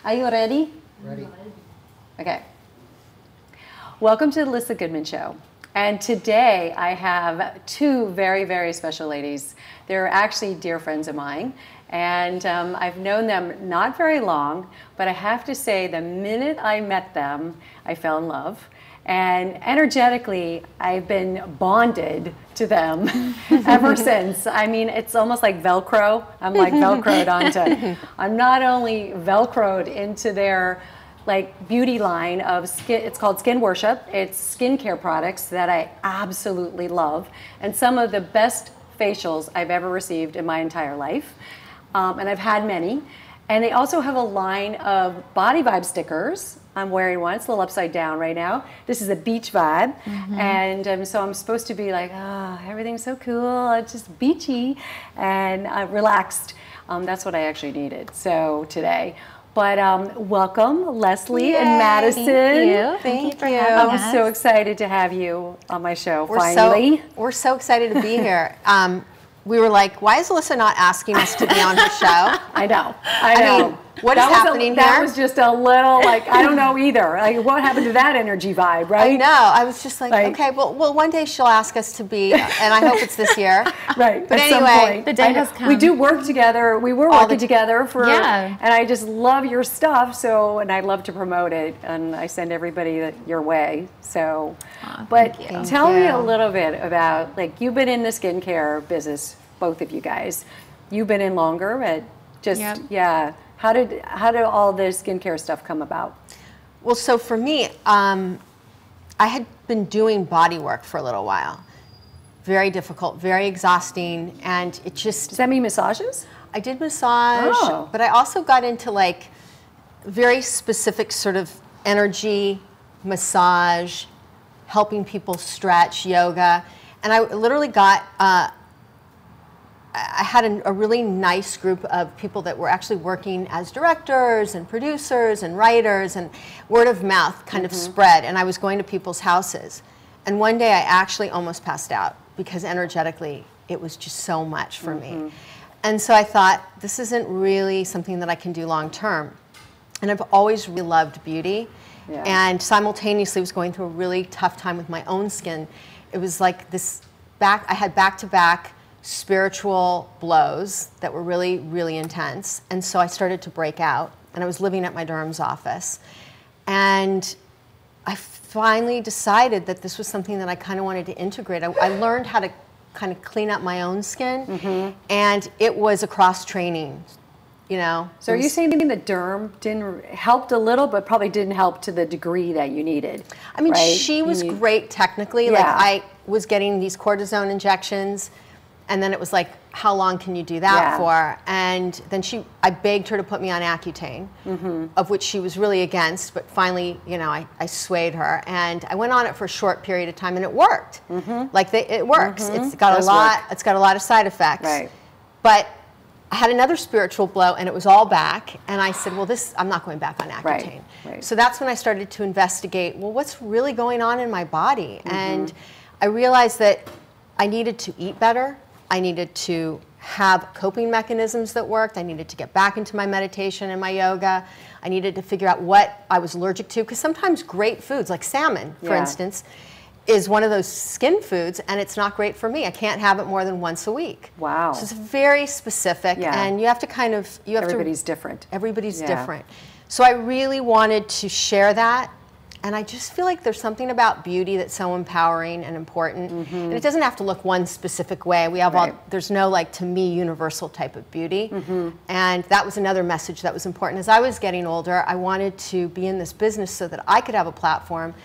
Are you ready? Ready. Okay. Welcome to the Lissa Goodman Show. And today I have two very, very special ladies. They're actually dear friends of mine. And I've known them not very long, but I have to say the minute I met them, I fell in love. And energetically, I've been bonded to them ever since. I mean, it's almost like Velcro. I'm like Velcroed onto. I'm not only Velcroed into their like beauty line of skin. It's called Skin Worship. It's skincare products that I absolutely love, and some of the best facials I've ever received in my entire life. And I've had many. And they also have a line of Body Vibe stickers. I'm wearing one. It's a little upside down right now. This is a beach vibe. And so I'm supposed to be like, everything's so cool. It's just beachy and relaxed. That's what I actually needed. So today. But welcome, Leslie and Madison. Thank you for having us. I'm so excited to have you on my show, finally. We're so excited to be here. We were like, why is Alyssa not asking us to be on her show? I know. I know. Mean, what is happening here? That was just a little, like, I don't know either. Like, what happened to that energy vibe, right? I know. I was just like okay, well, one day she'll ask us to be, and I hope it's this year. Right. But at anyway, some point. The day has come. We do work together. We were working together for, and I just love your stuff. So, and I love to promote it, and I send everybody your way. So, but tell me a little bit about, like, you've been in the skincare business, both of you guys. You've been in longer, but just How did all the skincare stuff come about? Well, so for me, I had been doing body work for a little while. Very difficult, very exhausting, and it just... Does that mean massages? I did massage, but I also got into like very specific sort of energy, massage, helping people stretch, yoga, and I literally got... I had a really nice group of people that were actually working as directors and producers and writers, and word of mouth kind of spread, and I was going to people's houses. And one day I actually almost passed out because energetically it was just so much for me. And so I thought, this isn't really something that I can do long term. And I've always really loved beauty, and simultaneously was going through a really tough time with my own skin. It was like this I had back-to-back spiritual blows that were really, really intense. And so I started to break out, and I was living at my derm's office. And I finally decided that this was something that I kind of wanted to integrate. I learned how to kind of clean up my own skin, and it was a cross-training, you know. So are you saying the derm helped a little, but probably didn't help to the degree that you needed? I mean, she was great technically. Like, I was getting these cortisone injections, and then it was like, how long can you do that for? And then I begged her to put me on Accutane, of which she was really against, but finally, you know, I swayed her. And I went on it for a short period of time, and it worked. Like, it works. It's got a lot of side effects. Right. But I had another spiritual blow, and it was all back. And I said, well, I'm not going back on Accutane. Right. So that's when I started to investigate, well, what's really going on in my body? And I realized that I needed to eat better. I needed to have coping mechanisms that worked. I needed to get back into my meditation and my yoga. I needed to figure out what I was allergic to, because sometimes great foods, like salmon, for instance, is one of those skin foods, and it's not great for me. I can't have it more than once a week. Wow. So it's very specific, and you have to kind of... Everybody's different. Everybody's different. So I really wanted to share that. And I just feel like there's something about beauty that's so empowering and important. And it doesn't have to look one specific way. We have there's no, like, to me, universal type of beauty. And that was another message that was important. As I was getting older, I wanted to be in this business so that I could have a platform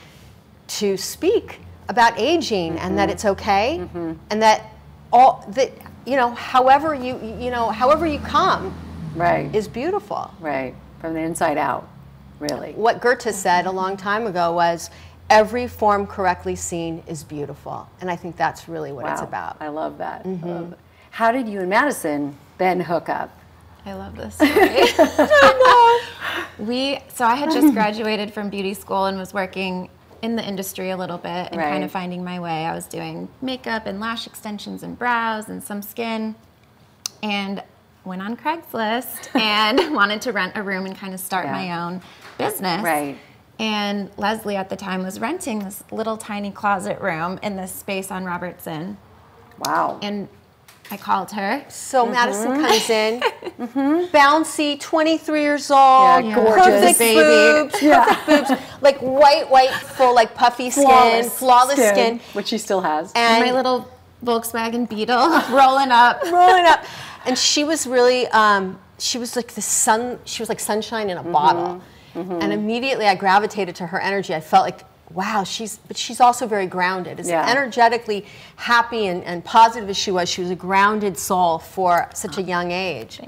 to speak about aging, and that it's okay, and that however you come is beautiful. Right, from the inside out. Really. What Goethe said a long time ago was, every form correctly seen is beautiful. And I think that's really what it's about. I love that. How did you and Madison then hook up? I love this story. So I had just graduated from beauty school and was working in the industry a little bit and kind of finding my way. I was doing makeup and lash extensions and brows and some skin. And went on Craigslist and wanted to rent a room and kind of start my own business. Right. And Leslie at the time was renting this little tiny closet room in this space on Robertson. Wow. And I called her. So Madison comes in, bouncy, 23 years old, Yeah, gorgeous, perfect baby. boobs, perfect boobs, like white, full, like puffy skin, flawless skin. Which she still has. And my little Volkswagen Beetle rolling up. And she was really, she was like the sun, she was like sunshine in a bottle. And immediately I gravitated to her energy. I felt like, wow, but she's also very grounded. As energetically happy and positive as she was a grounded soul for such a young age.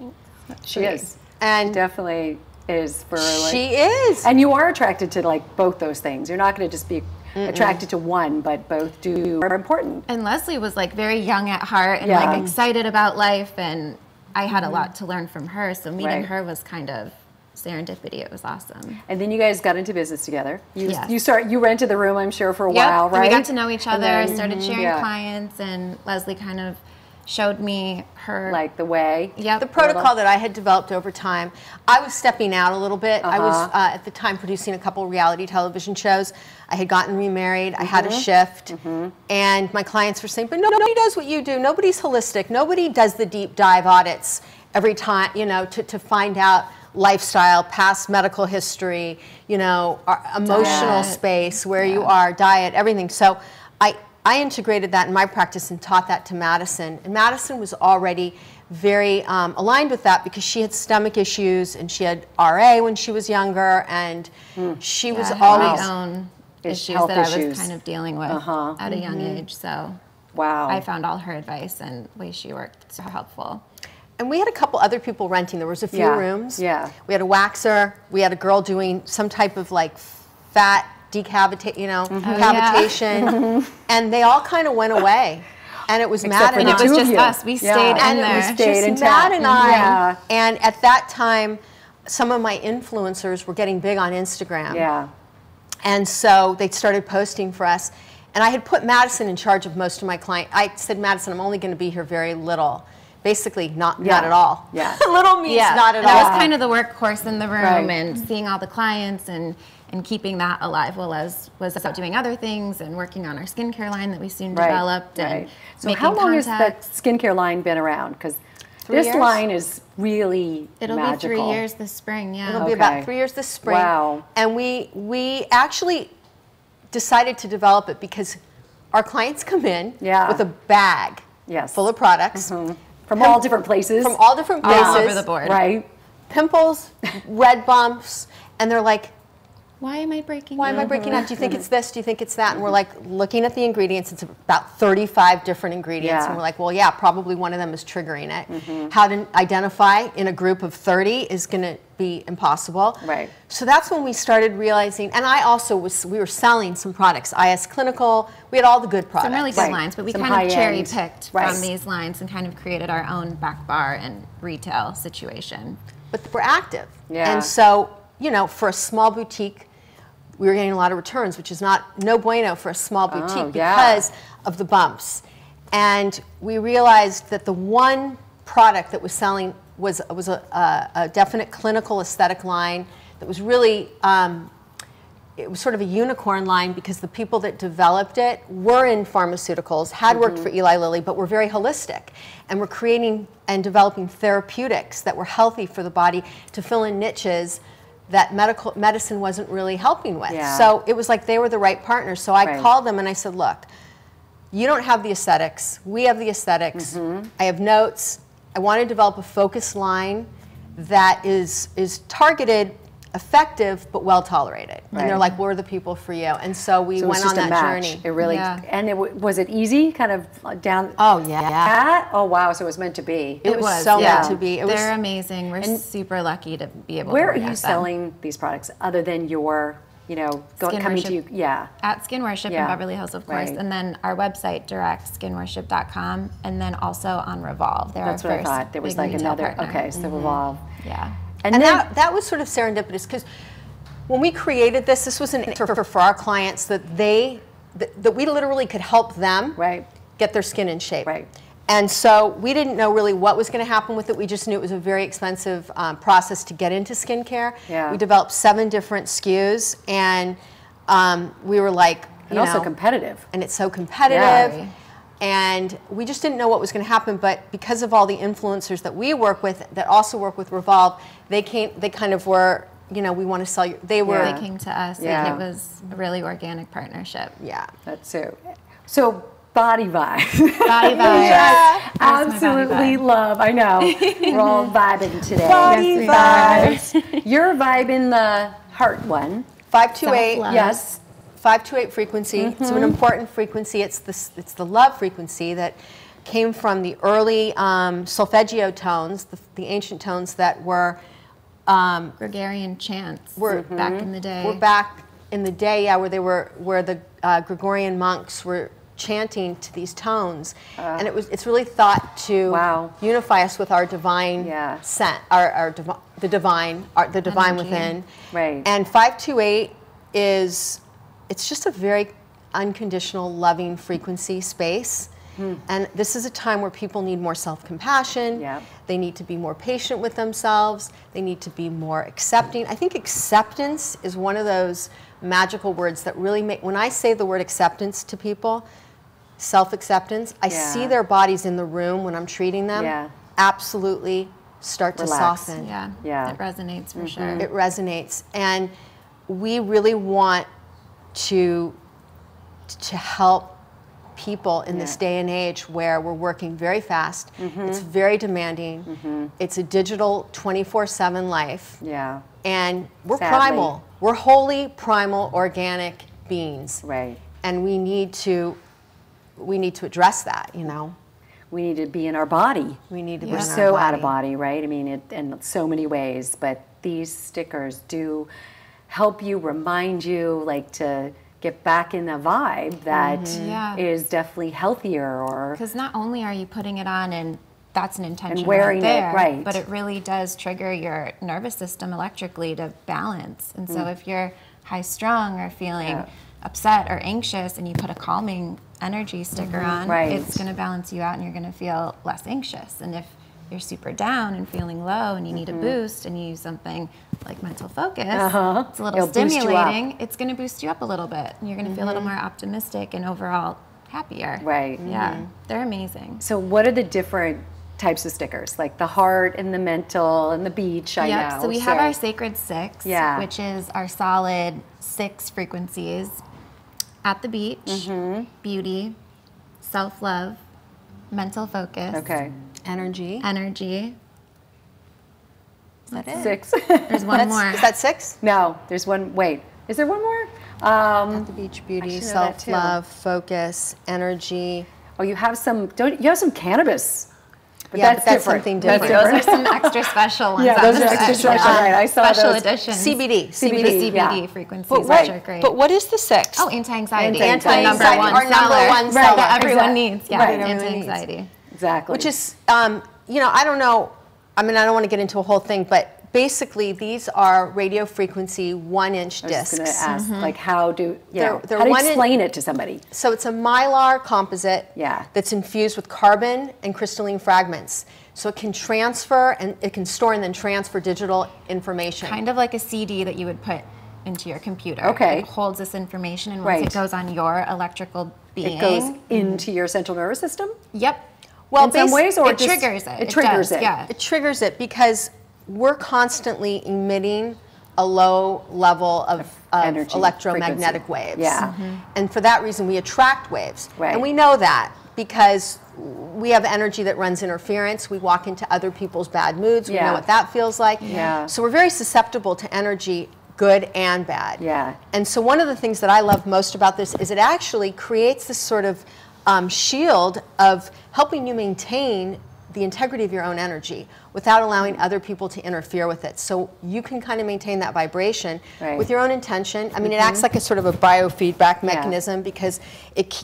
She is. And she definitely is for like, she is. And you are attracted to like both those things. You're not going to just be attracted to one, but both are important. And Leslie was like very young at heart and like excited about life, and I had a lot to learn from her. So meeting her was kind of serendipity. It was awesome. And then you guys got into business together. Yes. You rented the room, I'm sure, for a while, right? And we got to know each other, then, started sharing clients, and Leslie kind of showed me her like the way. The protocol that I had developed over time. I was stepping out a little bit. I was at the time producing a couple reality television shows. I had gotten remarried. I had a shift, and my clients were saying, "But nobody does what you do. Nobody's holistic. Nobody does the deep dive audits every time, you know, to find out lifestyle, past medical history, you know, our emotional space, where you are, diet, everything." So I integrated that in my practice and taught that to Madison. And Madison was already very aligned with that because she had stomach issues and she had RA when she was younger, and she was always my own issues that I was kind of dealing with at a young age. So I found all her advice and the way she worked so helpful. And we had a couple other people renting. There was a few rooms. Yeah. We had a waxer. We had a girl doing some type of like fat cavitation, and they all kind of went away. And it was Matt and it was just us. We stayed in there. It was just Matt and I. And at that time, some of my influencers were getting big on Instagram. Yeah. And so they started posting for us. And I had put Madison in charge of most of my clients. I said, "Madison, I'm only going to be here very little." Basically, not at all. Yeah. Little means not at all. I was kind of the workhorse in the room and seeing all the clients and keeping that alive while I was out doing other things and working on our skincare line that we soon developed. And so how long has that skincare line been around? Because this line is really It'll magical. be 3 years this spring, It'll be about 3 years this spring. Wow. And we actually decided to develop it because our clients come in with a bag full of products. From all different places. From all different places. All over the board. Right. Pimples, red bumps, and they're like, why am I breaking out? Why am I breaking out? Do you think it's this? Do you think it's that? And we're like looking at the ingredients. It's about 35 different ingredients. And we're like, well, yeah, probably one of them is triggering it. How to identify in a group of 30 is going to be impossible. Right. So that's when we started realizing, and I also we were selling some products, IS Clinical, we had all the good products. Some really good lines, but we kind of cherry picked from these lines and kind of created our own back bar and retail situation. But we're active. And so, you know, for a small boutique, we were getting a lot of returns, which is no bueno for a small boutique because of the bumps. And we realized that the one product that was selling was a definite clinical aesthetic line that was really, it was sort of a unicorn line because the people that developed it were in pharmaceuticals, had worked for Eli Lilly, but were very holistic. And were creating and developing therapeutics that were healthy for the body to fill in niches that medicine wasn't really helping with. So it was like they were the right partners. So I called them and I said, look, you don't have the aesthetics. We have the aesthetics. I have notes. I want to develop a focused line that is targeted, effective, but well tolerated. And they're like, we're the people for you. And so we went on that journey. It really, and was it easy, kind of down? Oh, yeah. Oh, wow. So it was meant to be. It was so meant to be. They're amazing. We're super lucky to be able to Where work are you at selling these products other than your, you know, coming to you? At Skin Worship in Beverly Hills, of course. And then our website, directskinworship.com. And then also on Revolve. That's what I thought. There was like another, so Revolve. Yeah. And that was sort of serendipitous because when we created this was an answer for our clients that we literally could help them get their skin in shape. And so we didn't know really what was going to happen with it. We just knew it was a very expensive process to get into skincare. Yeah. We developed 7 different SKUs, and we were like, and also competitive. And it's so competitive. Yeah. And we just didn't know what was going to happen. But because of all the influencers that we work with, that also work with Revolve, they kind of were, we want to sell you. They were. They came to us, Yeah. and it was a really organic partnership. Yeah. That's it. So Body Vibe. Body Vibe. Yeah. Absolutely love. I know. We're all vibing today. Body vibes. You're vibing the heart one. 528. Self-love. Yes. 528 frequency. It's an important frequency. It's the love frequency that came from the early solfeggio tones, the ancient tones that were Gregorian chants Were- back in the day. were back in the day, yeah, where the Gregorian monks were chanting to these tones, and it's really thought to Wow. unify us with our divine Yeah. the divine Energy. within. Right. And 528 it's just a very unconditional, loving frequency space. And this is a time where people need more self-compassion. Yep. They need to be more patient with themselves. They need to be more accepting. I think acceptance is one of those magical words that really when I say the word acceptance to people, self-acceptance, I Yeah. see their bodies in the room when I'm treating them Yeah. absolutely start to Relax. soften. Yeah. Yeah. It resonates for sure. It resonates. And we really want to help people in this Yeah. day and age where we're working very fast. It's very demanding. It's a digital 24/7 life. Yeah. And we're Sadly. primal. We're wholly primal organic beings. Right. And we need to address that, We need to be in our body. We need to be We're in our so out of body. body, right? I mean, in so many ways, but these stickers do help you, remind you, like, to get back in a vibe that Yeah. is definitely healthier, or Because not only are you putting it on and that's an intention And wearing right it, there, right. but it really does trigger your nervous system electrically to balance. And so if you're high strung or feeling Yeah. upset or anxious and you put a calming energy sticker on, Right. it's going to balance you out and you're going to feel less anxious. And if you're super down and feeling low and you need a boost and you use something like mental focus, it's a little It'll boost you up. stimulating, it's going to boost you up a little bit. And you're going to feel a little more optimistic and overall happier. Right. Yeah, they're amazing. So what are the different types of stickers? Like the heart and the mental and the beach, I know. So we have our Sacred 6, Yeah. which is our solid 6 frequencies at the beach, beauty, self-love, mental focus, Okay. Energy. energy. Is that it? 6. There's one more. Is that 6? No, there's one. Wait, is there one more? At the beach, beauty, should know that too. self-love, focus, energy. Oh, you have some. Don't you have some cannabis? But Yeah, that's but that's different. something That's different. Those are some extra special ones. Yeah, on those the are extra set. special, right, I saw Special those. editions. CBD. The CBD, CBD yeah. frequencies, But which what, are great. but what is the 6? Oh, anti-anxiety. Anti-anxiety. The number one Our number seller. one Right, seller. that everyone Exactly. needs. Yeah, Right. anti-anxiety. Exactly. Which is, I don't know, I don't want to get into a whole thing, but basically these are radio frequency 1-inch I was just discs. going to ask, like, how do They're how do you one in- explain it to somebody? So it's a mylar composite Yeah. that's infused with carbon and crystalline fragments. So it can transfer, and it can store and then transfer digital information. Kind of like a CD that you would put into your computer. Okay. It holds this information, and once Right. it goes on your electrical being, It goes into your central nervous system. Yep. Well, in some ways, or it just, triggers it. It triggers does, it. Yeah. It triggers it because we're constantly emitting a low level of Energy, electromagnetic frequency. waves. Yeah. And for that reason, we attract waves. Right. And we know that because we have energy that runs interference. We walk into other people's bad moods. We Yeah. know what that feels like. Yeah. So we're very susceptible to energy, good and bad. Yeah. And so one of the things that I love most about this is it actually creates this sort of shield of helping you maintain the integrity of your own energy without allowing other people to interfere with it. So you can kind of maintain that vibration Right. with your own intention. I mean, it acts like a sort of a biofeedback mechanism because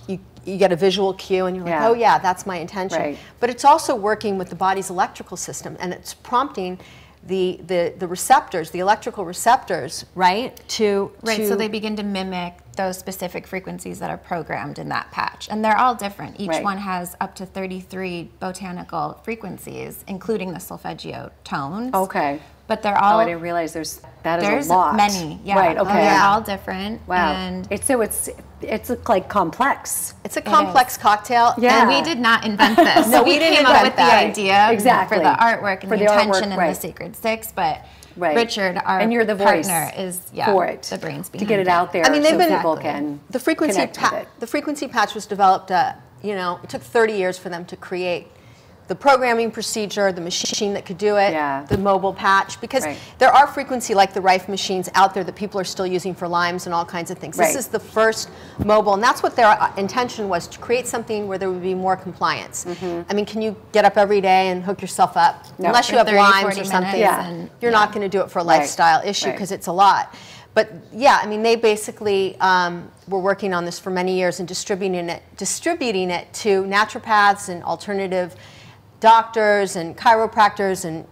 you get a visual cue and you're like, Yeah. oh yeah, that's my intention. Right. But it's also working with the body's electrical system, and it's prompting the receptors, the electrical receptors, right? Right, so they begin to mimic those specific frequencies that are programmed in that patch. And they're all different. Each Right. one has up to 33 botanical frequencies, including the solfeggio tones. Okay. But they're all... I didn't realize there's There's a lot. many, yeah. Right, okay. They're all different. Wow. And It's like complex. It's a complex cocktail. Yeah. And we did not invent this. No, we didn't came up invent with that. the idea Exactly. for the artwork and For the the artwork, intention and right. the Sacred Six, but Right. Richard, our and you're the voice partner, is for it. the brains to behind get it out there. I mean, they've so been people can the frequency connect with it. the frequency patch was developed. It took 30 years for them to create the programming procedure, the machine that could do it, Yeah. the mobile patch, because Right. there are frequency like the Rife machines out there that people are still using for Lymes and all kinds of things. Right. This is the first mobile, and that's what their intention was, to create something where there would be more compliance. I mean, can you get up every day and hook yourself up? No. Unless you For have 30, Lyme 40 or something, minutes Yeah. and- you're not going to do it for a lifestyle issue Right. because it's a lot. But yeah, I mean, they basically were working on this for many years and distributing it to naturopaths and alternative doctors and chiropractors and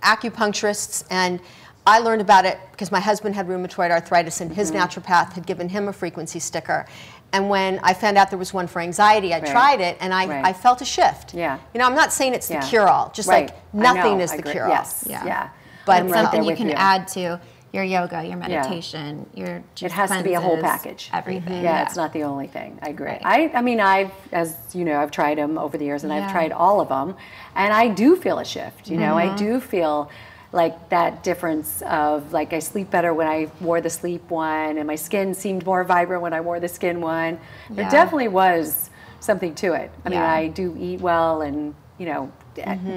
acupuncturists. And I learned about it because my husband had rheumatoid arthritis, and his naturopath had given him a frequency sticker. And when I found out there was one for anxiety, I Right. tried it, and I Right. felt a shift. Yeah. I'm not saying it's the Yeah. cure-all, just Right. like I nothing know. is I the agree. cure-all. Yes. Yeah. Yeah. But I'm it's right something there you with can add to your yoga, your meditation, your juice It has to be a whole cleanses, package. everything. Yeah, it's not the only thing. I agree. Right. I mean, as you know, I've tried them over the years, and I've Yeah. tried all of them, and I do feel a shift. I Mm-hmm. do feel like that difference of, like, I sleep better when I wore the sleep one, and my skin seemed more vibrant when I wore the skin one. There Yeah. definitely was something to it. I mean, Yeah. I do eat well and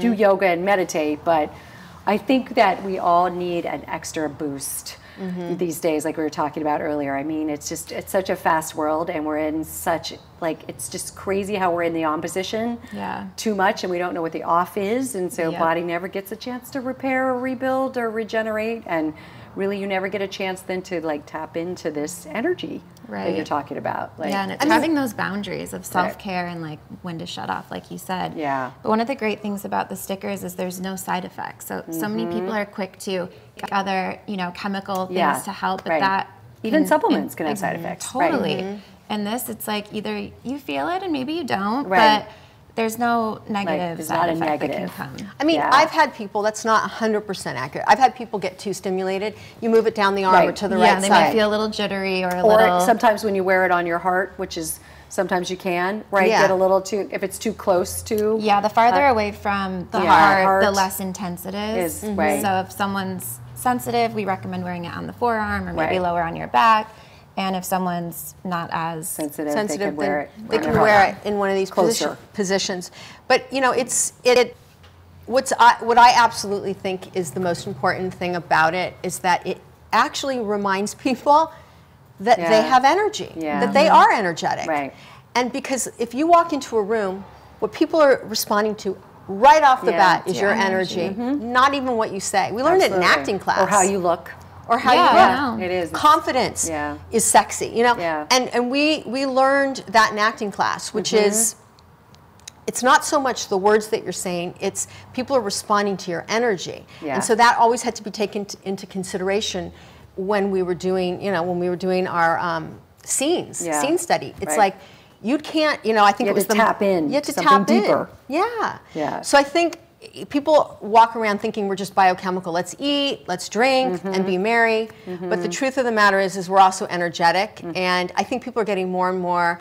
do yoga and meditate, but I think that we all need an extra boost these days, like we were talking about earlier. I mean, it's such a fast world, and we're in such, it's just crazy how we're in the on position Yeah. too much, and we don't know what the off is, and so Yep. body never gets a chance to repair or rebuild or regenerate, and really you never get a chance then to tap into this energy that Right. you're talking about. Yeah, and it's having those boundaries of self-care and when to shut off, like you said. Yeah. But one of the great things about the stickers is there's no side effects. So many people are quick to get other, chemical things Yeah, to help, but right. that Even supplements can have side effects. Right. Totally. And this, it's like either you feel it and maybe you don't, Right. but there's no negative there's side not a effect that negative. can come. I mean, Yeah. I've had people, that's not 100% accurate. I've had people get too stimulated. You move it down the arm or Right. to the Yeah, right they side. might feel a little jittery or a Or little... sometimes when you wear it on your heart, which is sometimes you can, right? Yeah. Get a little too, if it's too close to. Yeah, the farther away from the Yeah, heart, the heart less intense it is. is, right. So if someone's sensitive, we recommend wearing it on the forearm or maybe Right. lower on your back. And if someone's not as sensitive, they sensitive, can wear it. they on can their wear heart. it in one of these Closer. positions. But what I absolutely think is the most important thing about it is that it actually reminds people that Yeah. they have energy, Yeah. that they are energetic. Right. And because if you walk into a room, what people are responding to right off the Yeah. bat is It's your your energy, not even what you say. We learned it in Absolutely. acting class. Or how you look. Or how Yeah, you I look. know. It is. Confidence Yeah. is sexy, Yeah. And we learned that in acting class, which is, it's not so much the words that you're saying, it's people are responding to your energy. Yeah. And so that always had to be taken into consideration when we were doing, our scenes, Yeah. scene study. It's Right. like, you can't, I think You it was have to tap in You have to something tap deeper. in. Yeah. Yeah. So I think people walk around thinking we're just biochemical. Let's eat, let's drink, and be merry. But the truth of the matter is we're also energetic. And I think people are getting more and more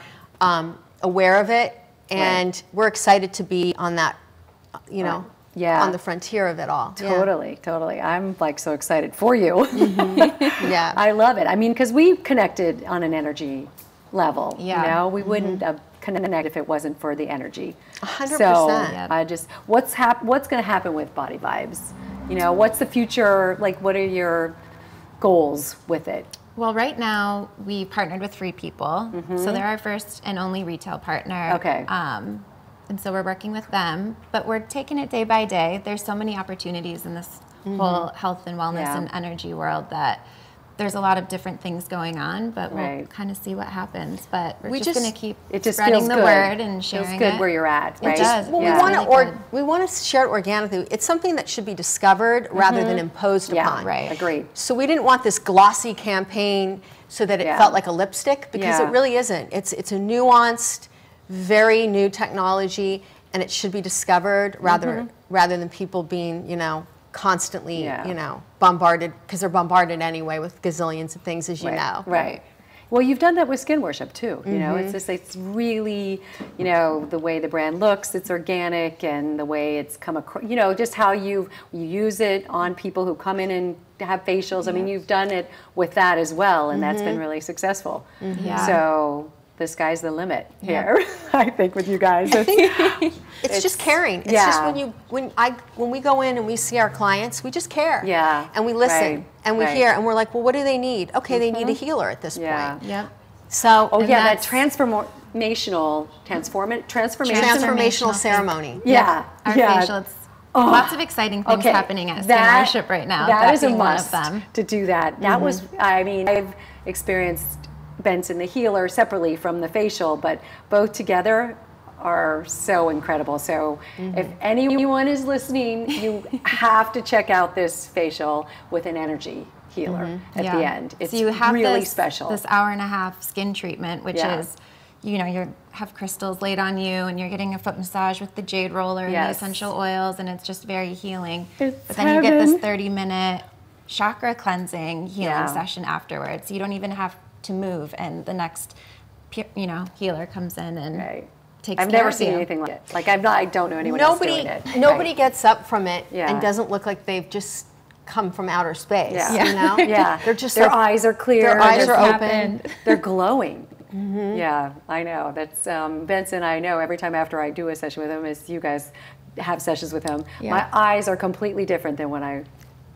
aware of it. And we're excited to be on that, Yeah. on the frontier of it all. Yeah. Totally. I'm so excited for you. Yeah. I love it. I mean, because we connected on an energy level. Yeah. We wouldn't have connected if it wasn't for the energy. 100%. So Yep. I just, what's going to happen with Body Vibes? What's the future? What are your goals with it? Well, right now we partnered with Free People, so they're our first and only retail partner. Okay. And so we're working with them, but we're taking it day by day. There's so many opportunities in this whole health and wellness Yeah. and energy world that there's a lot of different things going on, but we'll Right. kind of see what happens. But we're We just going just- to keep It just spreading feels the good. word and sharing Feels good it. where you're at, right? does. Well, Yeah. we want to share it organically. It's something that should be discovered rather than imposed Yeah, upon. Right. Agreed. So we didn't want this glossy campaign so that it Yeah. felt like a lipstick, because Yeah. it really isn't. It's a nuanced, very new technology, and it should be discovered rather than people being, constantly, Yeah. bombarded, because they're bombarded anyway with gazillions of things, as you Right, know. Right. Well, you've done that with Skin Worship too. It's really, the way the brand looks, it's organic, and the way it's come across, just how you use it on people who come in and have facials. I mean, you've done it with that as well, and that's been really successful. Yeah. So the sky's the limit here, I think, with you guys. It's just caring. It's yeah. just when we go in and we see our clients, we just care. Yeah, And we listen right, and we right. hear, and we're like, well, what do they need? Okay, they need a healer at this Yeah. point. Yep. So Oh And yeah, that that's- transformational ceremony. Yeah, Our yeah. facial, it's lots of exciting things happening at Skin Worship right now. That is a being one of must them. to do that. That was, I mean, I've experienced Benson the healer separately from the facial, but both together are so incredible. So if anyone is listening, you have to check out this facial with an energy healer at the end. It's so you have really special. this hour-and-a-half skin treatment, which Yeah. is, you have crystals laid on you, and you're getting a foot massage with the jade roller and the Yes. essential oils, and it's just very healing. It's but then you get this heaven. 30-minute chakra cleansing healing Yeah. session afterwards. So you don't even have to move, and the next, healer comes in and Right. takes I've care never of seen you. anything like it. Like I don't know anyone else doing it. Nobody Right. gets up from it Yeah. and doesn't look like they've just come from outer space. Yeah. You know? Yeah, They're just their like, eyes are clear. their eyes they're are happened. open. They're glowing. Yeah, I know. That's Benson. I know every time after I do a session with him, as you guys have sessions with him, my eyes are completely different than when I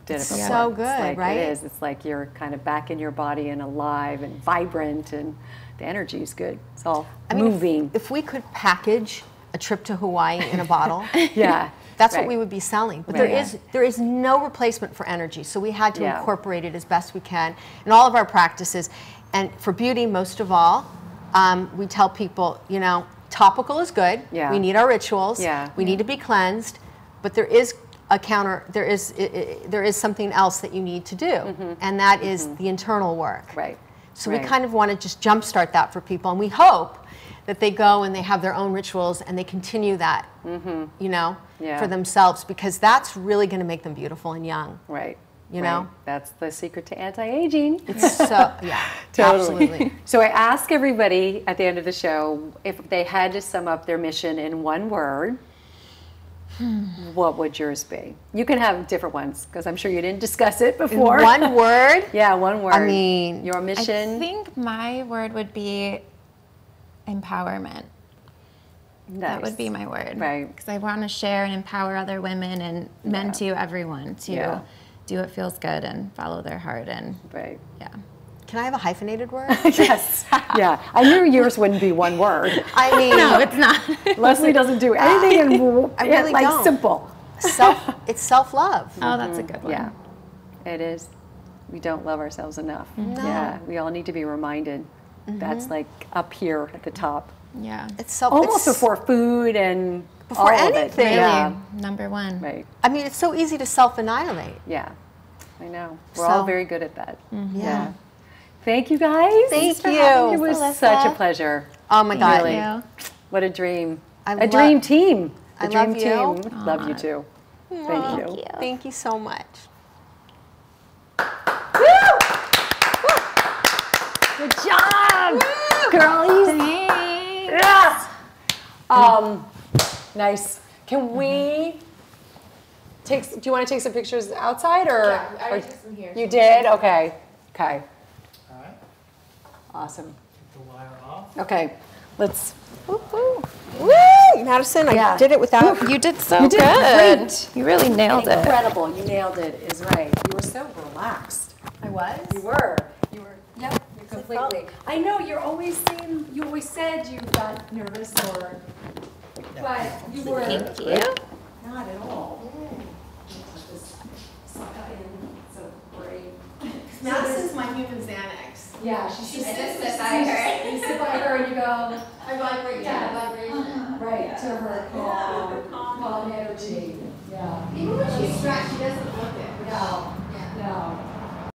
did it before. so It's good, like, right? It is. It's like you're kind of back in your body and alive and vibrant, and the energy is good. It's all moving. If we could package a trip to Hawaii in a bottle, Yeah, that's right. what we would be selling. But Right. there is no replacement for energy. So we had to Yeah. incorporate it as best we can in all of our practices. And for beauty, most of all, we tell people, topical is good. Yeah. We need our rituals. Yeah. We need to be cleansed. But there is there is something else that you need to do. And that is the internal work. Right. So Right. we kind of want to just jumpstart that for people, and we hope that they go and they have their own rituals and they continue that, Yeah. for themselves, because that's really going to make them beautiful and young. Right. You Right. know? That's the secret to anti-aging. It's so yeah, Totally. absolutely. So I ask everybody at the end of the show if they had to sum up their mission in one word, what would yours be? You can have different ones, because I'm sure you didn't discuss it In before. one word, Yeah, one word. I mean, your I mission. think my word would be empowerment. That would be my word. Right. Because I want to share and empower other women and men Yeah. too, everyone, to Yeah. do what feels good and follow their heart. And Right. yeah. can I have a hyphenated word? Yes. Yeah. I knew yours wouldn't be one word. I mean, No, it's not. Leslie doesn't do anything in I really like don't. simple. it's self-love. Oh, that's a good one. Yeah. It is. We don't love ourselves enough. Yeah. We all need to be reminded. That's like up here at the top. Yeah. It's self. Almost it's, before food and Before all anything. Of it. Really, Yeah. number one. Right. I mean, it's so easy to self-annihilate. Yeah. I know. We're all So- very good at that. Yeah. Thank you guys. Thank for you. having me. It was Alyssa. such a pleasure. Oh my God. Really. Thank What a dream. I A love- dream team. A I dream love you. team. Love you too. Thank you. Thank you so much. Good job, girlies. Thanks. Yes. Nice. Can we take? Do you want to take some pictures outside, or? Yeah, I already or- took some here. You did? Okay. Okay. All right, Awesome. the wire off. Okay. Let's. Woo, Madison, Yeah. I did it without. You did so You did good. great. You really nailed it. Incredible. You nailed it. Is right. You were so relaxed. I was. You were. You were. Yep. You completely. I know. You always said you got nervous or, but you were. Thank you. Not at all. Just suck it in. So great. Madison's my Yeah, she I just sit by her. You sit by her and you go, I vibrate, Yeah. vibration. right, to her calm energy. Yeah. Even when she's stressed, she doesn't look it. No,